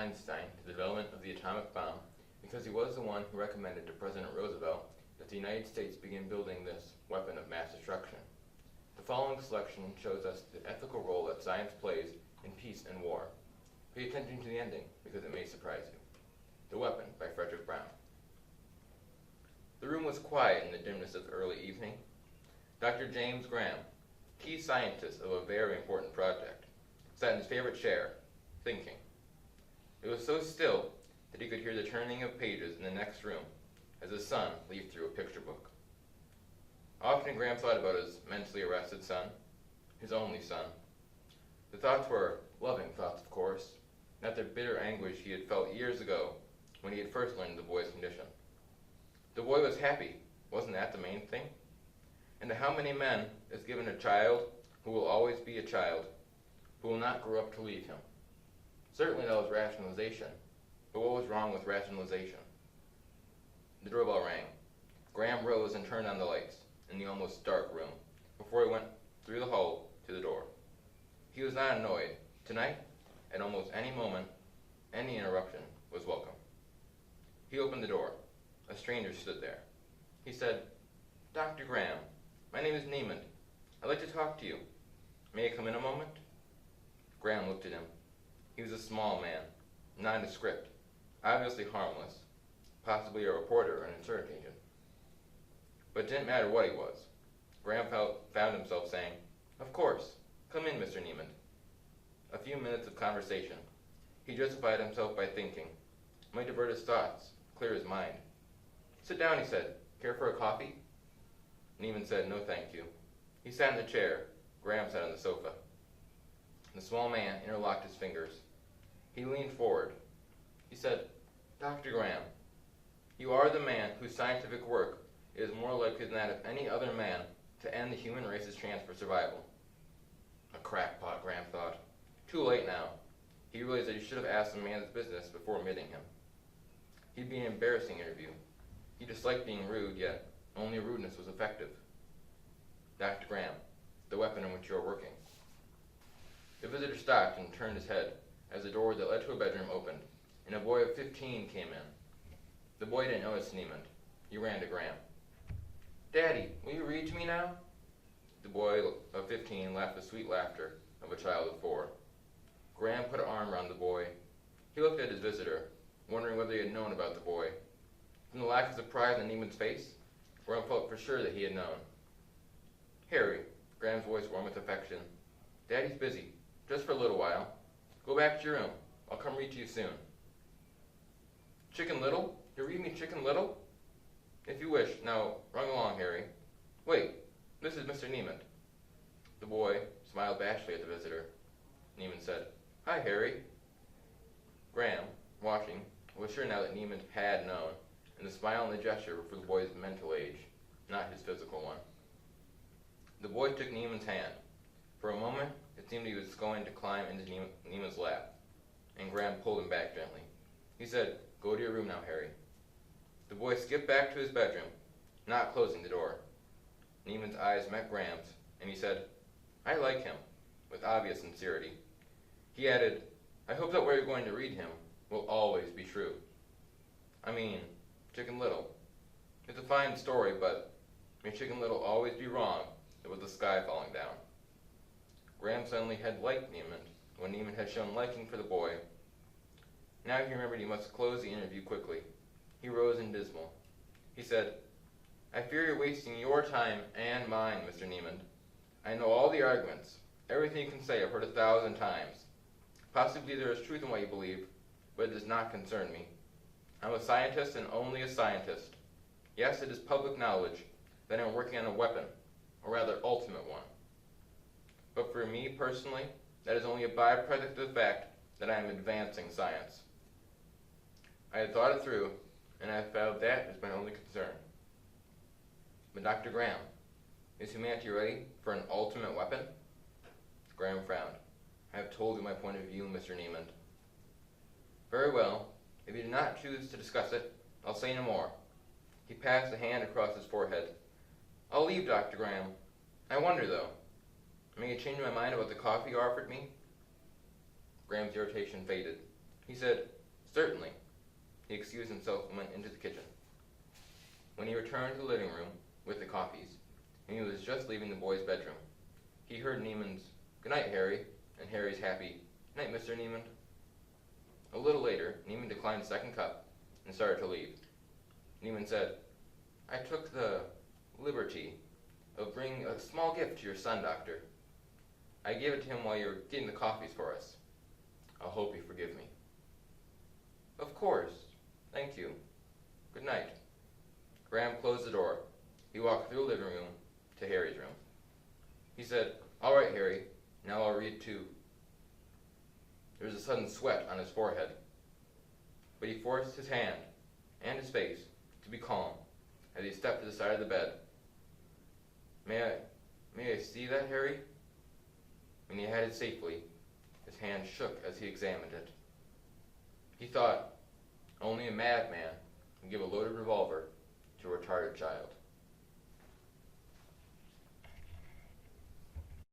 Einstein to the development of the atomic bomb because he was the one who recommended to President Roosevelt that the United States begin building this weapon of mass destruction. The following selection shows us the ethical role that science plays in peace and war. Pay attention to the ending because it may surprise you. The Weapon by Frederick Brown. The room was quiet in the dimness of early evening. Dr. James Graham, key scientist of a very important project, sat in his favorite chair, thinking. It was so still that he could hear the turning of pages in the next room as his son leafed through a picture book. Often Graham thought about his mentally arrested son, his only son. The thoughts were loving thoughts, of course, not the bitter anguish he had felt years ago when he had first learned the boy's condition. The boy was happy. Wasn't that the main thing? And to how many men is given a child who will always be a child, who will not grow up to leave him? Certainly that was rationalization, but what was wrong with rationalization? The doorbell rang. Graham rose and turned on the lights in the almost dark room before he went through the hall to the door. He was not annoyed. Tonight, at almost any moment, any interruption was welcome. He opened the door. A stranger stood there. He said, "Dr. Graham, my name is Neiman. I'd like to talk to you. May I come in a moment?" Graham looked at him. He was a small man, nondescript, obviously harmless, possibly a reporter or an insurance agent. But it didn't matter what he was. Graham found himself saying, "Of course. Come in, Mr. Neiman." A few minutes of conversation. He justified himself by thinking. It might divert his thoughts, clear his mind. "Sit down," he said. "Care for a coffee?" Neiman said, "No, thank you." He sat in the chair. Graham sat on the sofa. The small man interlocked his fingers. He leaned forward. He said, "Dr. Graham, you are the man whose scientific work is more likely than that of any other man to end the human race's chance for survival." A crackpot, Graham thought. Too late now. He realized that he should have asked the man's business before admitting him. He'd be an embarrassing interview. He disliked being rude, yet only rudeness was effective. "Dr. Graham, the weapon in which you are working." The visitor stopped and turned his head as the door that led to a bedroom opened, and a boy of 15 came in. The boy didn't notice Neiman. He ran to Graham. "Daddy, will you read to me now?" The boy of 15 laughed the sweet laughter of a child of 4. Graham put an arm around the boy. He looked at his visitor, wondering whether he had known about the boy. From the lack of surprise on Neiman's face, Graham felt for sure that he had known. "Harry," Graham's voice warm with affection, "Daddy's busy, just for a little while. Go back to your room. I'll come read to you soon." "Chicken Little? You read me Chicken Little?" "If you wish. Now, run along, Harry." "Wait, this is Mr. Neiman." The boy smiled bashfully at the visitor. Neiman said, "Hi, Harry." Graham, watching, was sure now that Neiman had known, and the smile and the gesture were for the boy's mental age, not his physical one. The boy took Neiman's hand. For a moment, it seemed he was going to climb into Neiman's lap, and Graham pulled him back gently. He said, "Go to your room now, Harry." The boy skipped back to his bedroom, not closing the door. Neiman's eyes met Graham's, and he said, "I like him," with obvious sincerity. He added, "I hope that what you're going to read him will always be true." "I mean, Chicken Little. It's a fine story, but may Chicken Little always be wrong with the sky falling down." Graham suddenly had liked Neiman when Neiman had shown liking for the boy. Now he remembered he must close the interview quickly. He rose in dismal. He said, "I fear you're wasting your time and mine, Mr. Neiman. I know all the arguments. Everything you can say I've heard 1,000 times. Possibly there is truth in what you believe, but it does not concern me. I'm a scientist and only a scientist. Yes, it is public knowledge that I'm working on a weapon, or rather ultimate one. But for me personally, that is only a byproduct of the fact that I am advancing science." I had thought it through, and I found that is my only concern. "But Dr. Graham, is humanity ready for an ultimate weapon?" Graham frowned. "I have told you my point of view, Mr. Neiman." "Very well. If you do not choose to discuss it, I'll say no more." He passed a hand across his forehead. "I'll leave, Dr. Graham. I wonder, though, may I change my mind about the coffee you offered me?" Graham's irritation faded. He said, "Certainly." He excused himself and went into the kitchen. When he returned to the living room with the coffees, and he was just leaving the boy's bedroom, he heard Neiman's "Good night, Harry," and Harry's happy "Night, Mr. Neiman." A little later, Neiman declined the second cup and started to leave. Neiman said, "I took the liberty of bringing a small gift to your son, Doctor. I gave it to him while you were getting the coffees for us. I hope you forgive me." "Of course. Thank you. Good night." Graham closed the door. He walked through the living room to Harry's room. He said, "All right, Harry, now I'll read too." There was a sudden sweat on his forehead, but he forced his hand and his face to be calm as he stepped to the side of the bed. May I see that, Harry?" When he had it safely, his hand shook as he examined it. He thought, only a madman would give a loaded revolver to a retarded child.